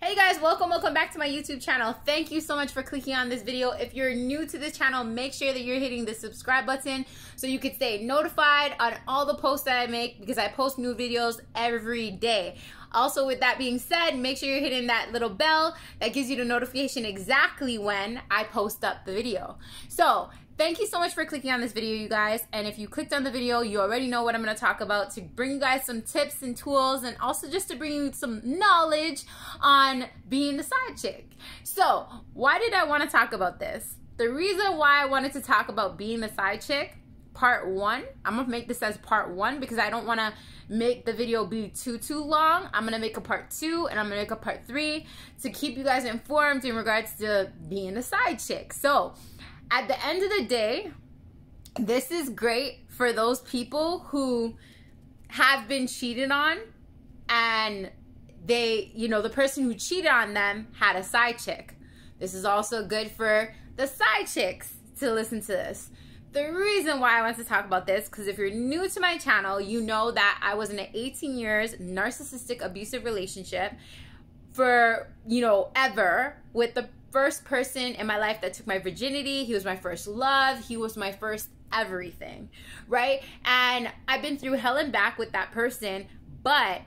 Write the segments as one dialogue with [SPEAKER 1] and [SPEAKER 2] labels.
[SPEAKER 1] Hey guys, welcome back to my YouTube channel. Thank you so much for clicking on this video. If you're new to this channel, make sure that you're hitting the subscribe button so you can stay notified on all the posts that I make, because I post new videos every day. Also, with that being said, make sure you're hitting that little bell that gives you the notification exactly when I post up the video. So thank you so much for clicking on this video, you guys. And if you clicked on the video, you already know what I'm going to talk about, to bring you guys some tips and tools, and also just to bring you some knowledge on being the side chick. So why did I want to talk about this? The reason why I wanted to talk about being the side chick, part one, I'm going to make this as part one because I don't want to make the video be too long. I'm going to make a part two and I'm going to make a part three to keep you guys informed in regards to being the side chick. So at the end of the day, this is great for those people who have been cheated on and they, you know, the person who cheated on them had a side chick. This is also good for the side chicks to listen to this. The reason why I want to talk about this, because if you're new to my channel, you know that I was in an 18 years narcissistic abusive relationship for, you know, ever, with the first person in my life that took my virginity. He was my first love. He was my first everything, right? And I've been through hell and back with that person, but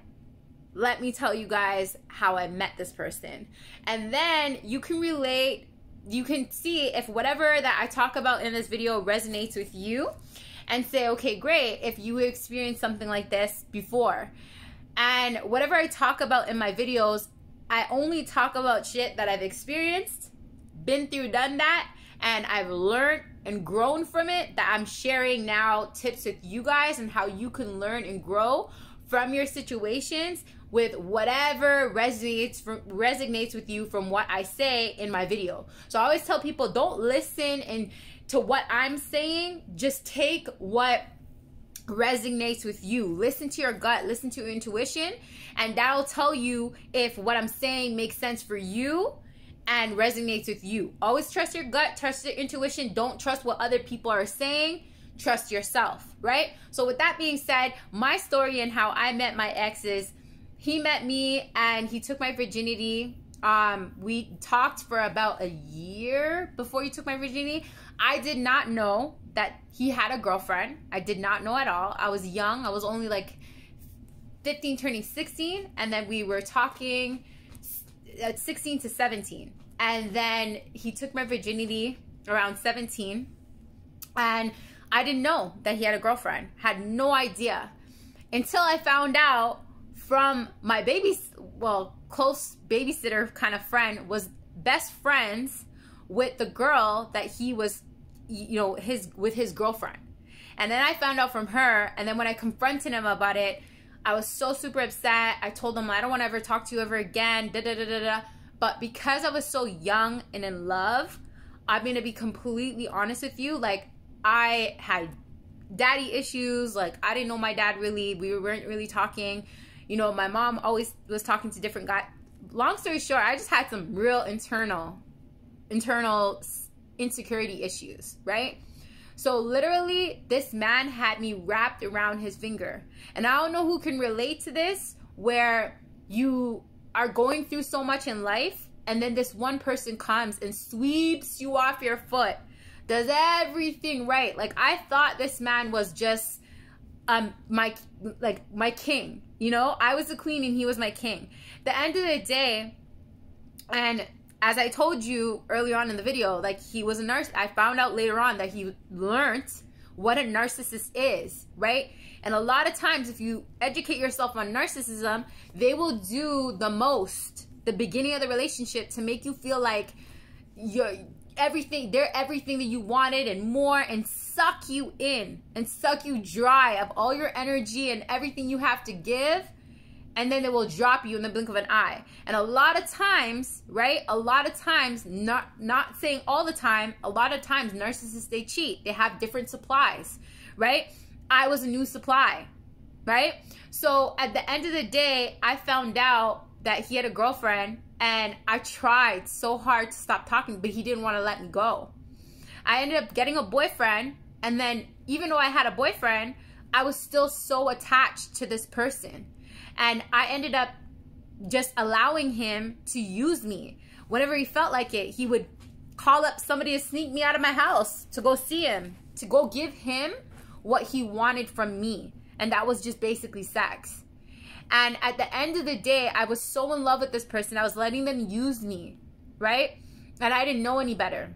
[SPEAKER 1] let me tell you guys how I met this person. And then you can relate, you can see if whatever that I talk about in this video resonates with you and say, okay, great, if you experienced something like this before. And whatever I talk about in my videos, I only talk about shit that I've experienced, been through, done that, and I've learned and grown from it, that I'm sharing now tips with you guys and how you can learn and grow from your situations with whatever resonates with you from what I say in my video. So I always tell people, don't listen to what I'm saying, just take what resonates with you. Listen to your gut, listen to your intuition, and that'll tell you if what I'm saying makes sense for you and resonates with you. Always trust your gut, trust your intuition. Don't trust what other people are saying. Trust yourself, right? So with that being said, my story and how I met my ex is, he met me and he took my virginity. We talked for about a year before he took my virginity. I did not know that he had a girlfriend. I did not know at all. I was young. I was only like 15 turning 16, and then we were talking at 16 to 17. And then he took my virginity around 17, and I didn't know that he had a girlfriend. Had no idea until I found out from my close babysitter kind of friend, was best friends with the girl that he was, you know, with his girlfriend. And then I found out from her, and then when I confronted him about it, I was so super upset. I told him, I don't want to ever talk to you ever again, But because I was so young and in love, I'm going to be completely honest with you, like, I had daddy issues. Like, I didn't know my dad really. We weren't really talking. You know, my mom always was talking to different guys. Long story short, I just had some real internal insecurity issues, right? So literally, this man had me wrapped around his finger. And I don't know who can relate to this, where you are going through so much in life, and then this one person comes and sweeps you off your foot, does everything right. Like, I thought this man was just my king, you know? I was the queen and he was my king. The end of the day, and as I told you earlier on in the video, like, he was a narcissist. I found out later on that he learned what a narcissist is, right? And a lot of times, if you educate yourself on narcissism, they will do the most, the beginning of the relationship, to make you feel like you're everything, they're everything that you wanted and more, and suck you in and suck you dry of all your energy and everything you have to give. And then they will drop you in the blink of an eye. And a lot of times, right? A lot of times, not saying all the time, a lot of times narcissists, they cheat. They have different supplies, right? I was a new supply, right? So at the end of the day, I found out that he had a girlfriend, and I tried so hard to stop talking, but he didn't want to let me go. I ended up getting a boyfriend, and then even though I had a boyfriend, I was still so attached to this person. And I ended up just allowing him to use me. Whenever he felt like it, he would call up somebody to sneak me out of my house to go see him, to go give him what he wanted from me. And that was just basically sex. And at the end of the day, I was so in love with this person. I was letting them use me, right? And I didn't know any better.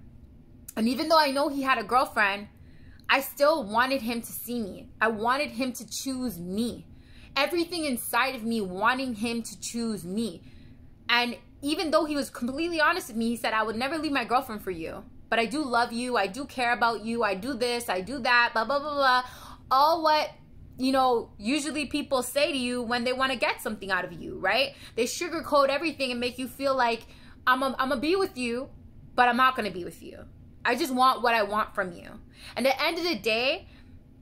[SPEAKER 1] And even though I know he had a girlfriend, I still wanted him to see me. I wanted him to choose me. Everything inside of me wanting him to choose me. And even though he was completely honest with me, he said, I would never leave my girlfriend for you. But I do love you. I do care about you. I do this. I do that. Blah, blah, blah, blah. All what, you know, usually people say to you when they want to get something out of you, right? They sugarcoat everything and make you feel like I'm going to be with you, but I'm not going to be with you. I just want what I want from you. And at the end of the day,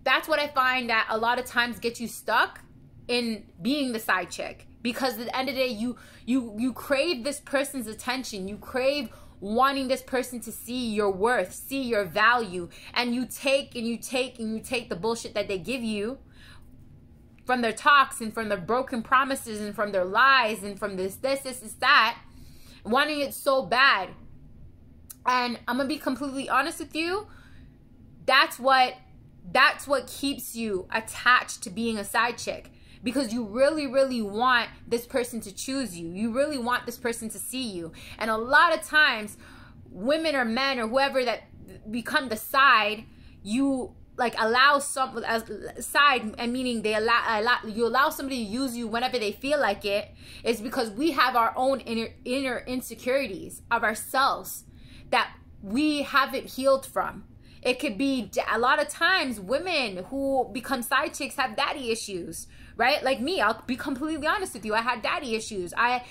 [SPEAKER 1] that's what I find that a lot of times gets you stuck in being the side chick. Because at the end of the day, you crave this person's attention. You crave wanting this person to see your worth, see your value. And you take and you take and you take the bullshit that they give you from their talks and from their broken promises and from their lies and from this, that, wanting it so bad. And I'm going to be completely honest with you. That's what keeps you attached to being a side chick. Because you really, really want this person to choose you. You really want this person to see you. And a lot of times, women or men or whoever that become the side, you like allow some side, and meaning you allow somebody to use you whenever they feel like it, is because we have our own inner insecurities of ourselves that we haven't healed from. It could be a lot of times women who become side chicks have daddy issues, right? Like me, I'll be completely honest with you. I had daddy issues. I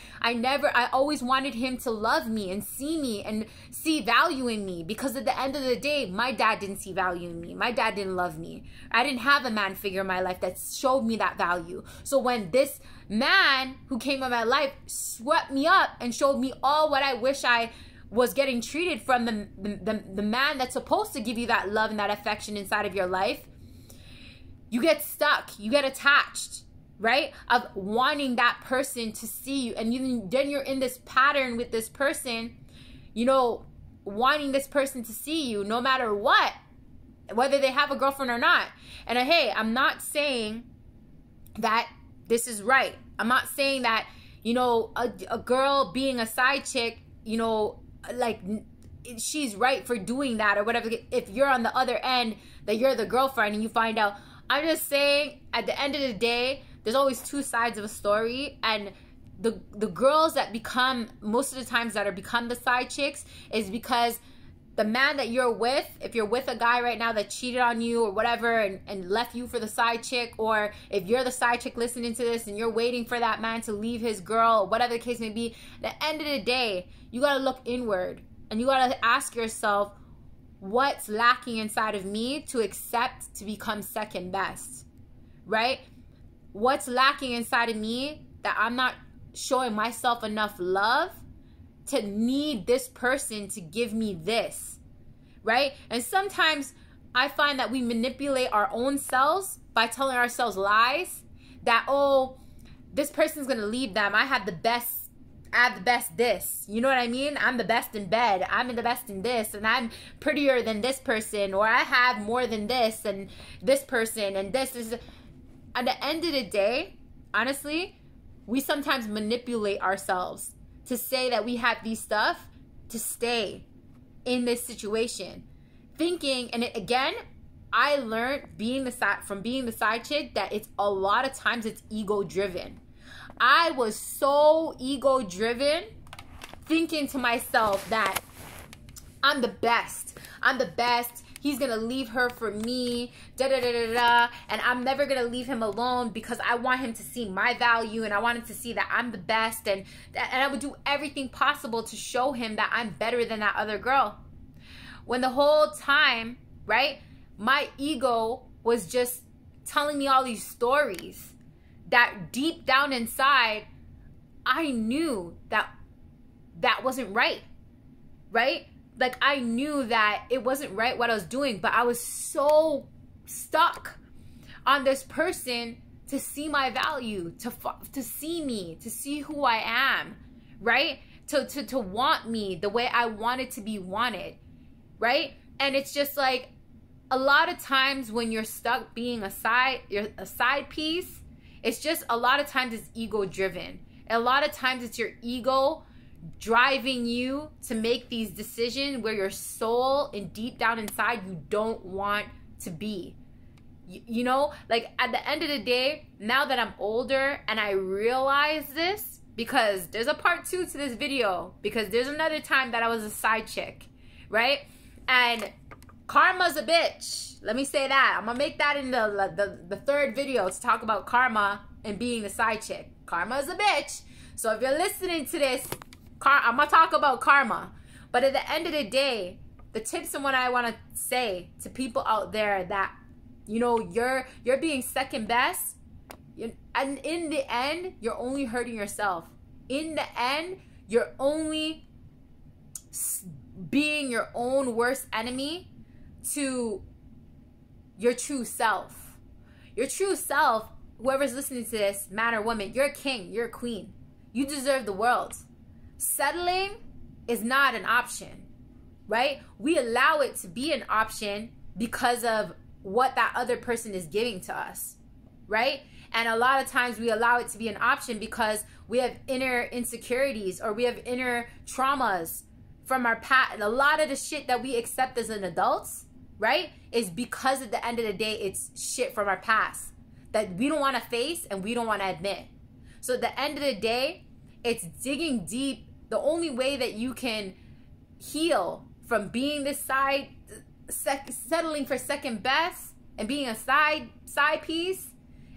[SPEAKER 1] always wanted him to love me and see value in me, because at the end of the day, my dad didn't see value in me. My dad didn't love me. I didn't have a man figure in my life that showed me that value. So when this man who came in my life swept me up and showed me all what I wish I was getting treated from the man that's supposed to give you that love and that affection inside of your life, you get stuck, you get attached, right? Of wanting that person to see you. And then you're in this pattern with this person, you know, wanting this person to see you no matter what, whether they have a girlfriend or not. And hey, I'm not saying that this is right. I'm not saying that, you know, a girl being a side chick, you know, like she's right for doing that or whatever. If you're on the other end, that you're the girlfriend and you find out. I'm just saying, at the end of the day, there's always two sides of a story. And the girls that become, most of the times that become the side chicks, is because the man that you're with, if you're with a guy right now that cheated on you or whatever and left you for the side chick, or if you're the side chick listening to this and you're waiting for that man to leave his girl or whatever the case may be, at the end of the day, you got to look inward and you got to ask yourself, what's lacking inside of me to accept to become second best, right? What's lacking inside of me that I'm not showing myself enough love to need this person to give me this, right? And sometimes I find that we manipulate our own selves by telling ourselves lies that, oh, this person's gonna leave them. I have the best this. You know what I mean? I'm the best in bed. I'm the best in this, and I'm prettier than this person, or I have more than this and this person, and this is. At the end of the day, honestly, we sometimes manipulate ourselves to say that we have these stuff to stay in this situation, thinking. And again, I learned from being the side chick that it's a lot of times it's ego driven. I was so ego driven, thinking to myself that I'm the best. I'm the best. He's going to leave her for me, and I'm never going to leave him alone because I want him to see my value, and I want him to see that I'm the best, and I would do everything possible to show him that I'm better than that other girl. When the whole time, right, my ego was just telling me all these stories that deep down inside, I knew that wasn't right, right? Like, I knew that it wasn't right what I was doing, but I was so stuck on this person to see my value, to see me, to see who I am, right? To want me the way I wanted to be wanted, right? And it's just like, a lot of times when you're stuck being a side piece, it's just a lot of times it's ego driven. A lot of times it's your ego driving you to make these decisions where your soul and deep down inside you don't want to be. You know, like at the end of the day, now that I'm older and I realize this, because there's a part 2 to this video, because there's another time that I was a side chick, right? And karma's a bitch. Let me say that. I'm gonna make that in the third video to talk about karma and being the side chick. Karma is a bitch. So if you're listening to this, I'm gonna talk about karma. But at the end of the day, the tips and what I want to say to people out there that, you know, you're being second best, and in the end, you're only hurting yourself. In the end, you're only being your own worst enemy to your true self. Your true self, whoever's listening to this, man or woman, you're a king, you're a queen. You deserve the world. Settling is not an option, right? We allow it to be an option because of what that other person is giving to us, right? And a lot of times we allow it to be an option because we have inner insecurities or we have inner traumas from our past. A lot of the shit that we accept as an adults, right, is because at the end of the day, it's shit from our past that we don't want to face and we don't want to admit. So at the end of the day, it's digging deep. The only way that you can heal from being this settling for second best and being a side piece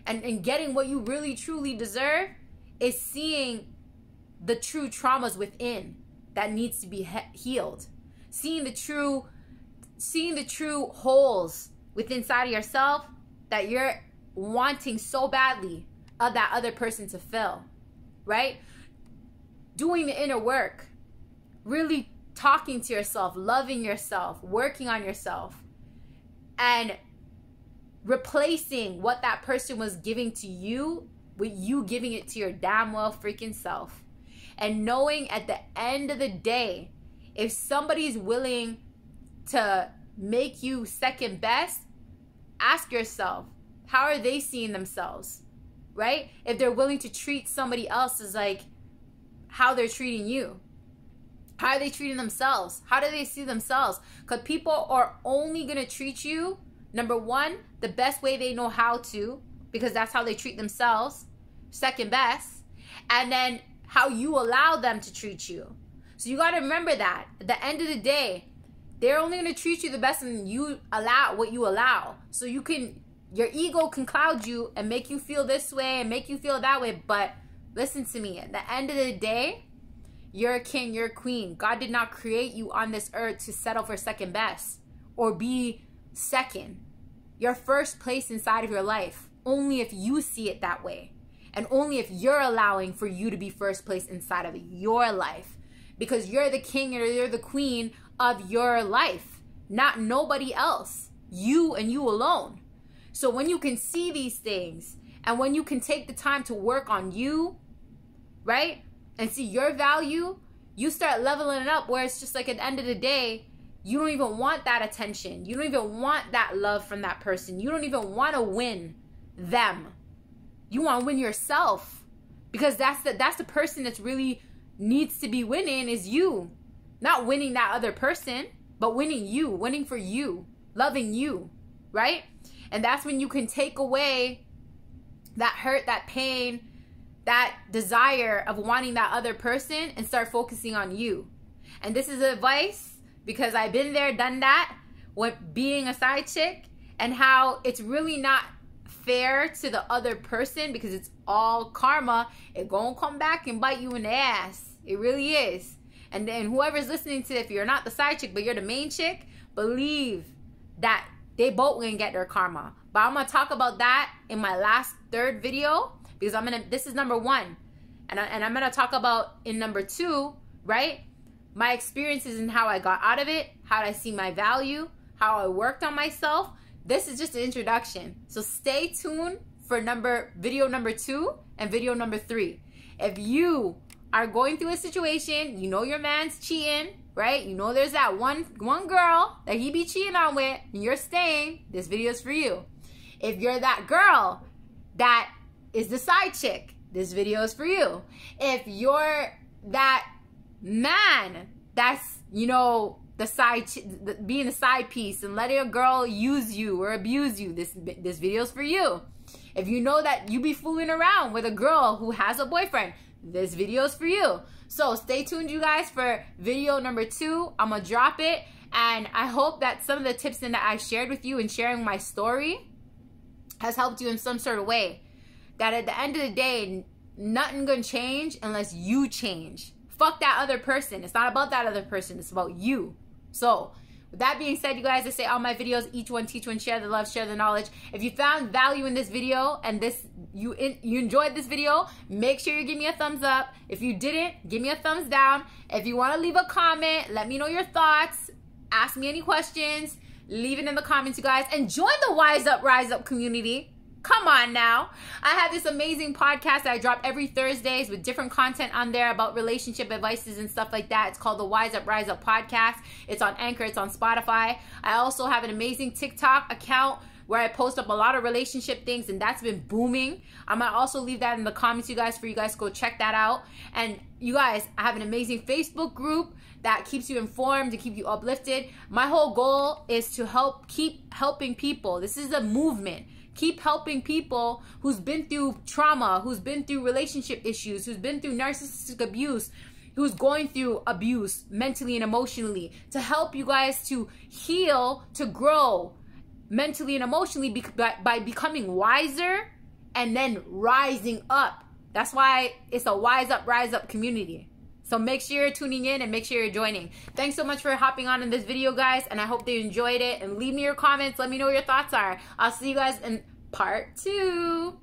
[SPEAKER 1] and getting what you really truly deserve is seeing the true traumas within that needs to be healed. Seeing the true holes within inside of yourself that you're wanting so badly of that other person to fill, right? Doing the inner work, really talking to yourself, loving yourself, working on yourself, and replacing what that person was giving to you with you giving it to your damn well freaking self. And knowing at the end of the day, if somebody's willing to make you second best, ask yourself, how are they seeing themselves, right? If they're willing to treat somebody else as like how they're treating you. How are they treating themselves? How do they see themselves? Because people are only going to treat you, number one, the best way they know how to, because that's how they treat themselves, second best, and then how you allow them to treat you. So you got to remember that. At the end of the day, they're only going to treat you the best and you allow what you allow. So you can, your ego can cloud you and make you feel this way and make you feel that way. But listen to me. At the end of the day, you're a king, you're a queen. God did not create you on this earth to settle for second best or be second. You're first place inside of your life, only if you see it that way. And only if you're allowing for you to be first place inside of your life. Because you're the king or you're the queen of your life, not nobody else. You and you alone. So when you can see these things and when you can take the time to work on you, right? And see your value, you start leveling it up where it's just like at the end of the day, you don't even want that attention. You don't even want that love from that person. You don't even want to win them. You want to win yourself, because that's the person that's really needs to be winning is you. Not winning that other person, but winning you, winning for you, loving you, right? And that's when you can take away that hurt, that pain, that desire of wanting that other person and start focusing on you. And this is advice because I've been there, done that with being a side chick, and how it's really not fair to the other person because it's all karma. It gonna come back and bite you in the ass. It really is. And then whoever's listening to it, if you're not the side chick but you're the main chick, believe that they both gonna get their karma. But I'm gonna talk about that in my last third video, because this is number 1, and I'm gonna talk about in number 2, right, my experiences and how I got out of it, how I see my value, how I worked on myself. This is just an introduction, so stay tuned for video number 2 and video number 3. If you are going through a situation, you know your man's cheating, right? You know there's that one girl that he be cheating on with, and you're staying, this video is for you. If you're that girl that is the side chick, this video is for you. If you're that man that's, you know, being the side piece and letting a girl use you or abuse you, this video is for you. If you know that you be fooling around with a girl who has a boyfriend, this video is for you. So stay tuned, you guys, for video number 2. I'm gonna drop it, and I hope that some of the tips that I shared with you in sharing my story has helped you in some sort of way. That at the end of the day, nothing gonna change unless you change. Fuck that other person. It's not about that other person. It's about you. So with that being said, you guys, I say all my videos, each one teach one, share the love, share the knowledge. If you found value in this video and you enjoyed this video, make sure you give me a thumbs up. If you didn't, give me a thumbs down. If you want to leave a comment, let me know your thoughts. Ask me any questions. Leave it in the comments, you guys. And join the Wise Up, Rise Up community. Come on now. I have this amazing podcast that I drop every Thursdays with different content on there about relationship advices and stuff like that. It's called the Wise Up, Rise Up podcast. It's on Anchor. It's on Spotify. I also have an amazing TikTok account where I post up a lot of relationship things, and that's been booming. I'm going to also leave that in the comments, you guys, for you guys to go check that out. And you guys, I have an amazing Facebook group that keeps you informed and keep you uplifted. My whole goal is to keep helping people. This is a movement. Keep helping people who's been through trauma, who's been through relationship issues, who's been through narcissistic abuse, who's going through abuse mentally and emotionally, to help you guys to heal, to grow mentally and emotionally by becoming wiser and then rising up. That's why it's a Wise Up, Rise Up community. So make sure you're tuning in and make sure you're joining. Thanks so much for hopping on in this video, guys, and I hope they enjoyed it. And leave me your comments. Let me know what your thoughts are. I'll see you guys in part 2.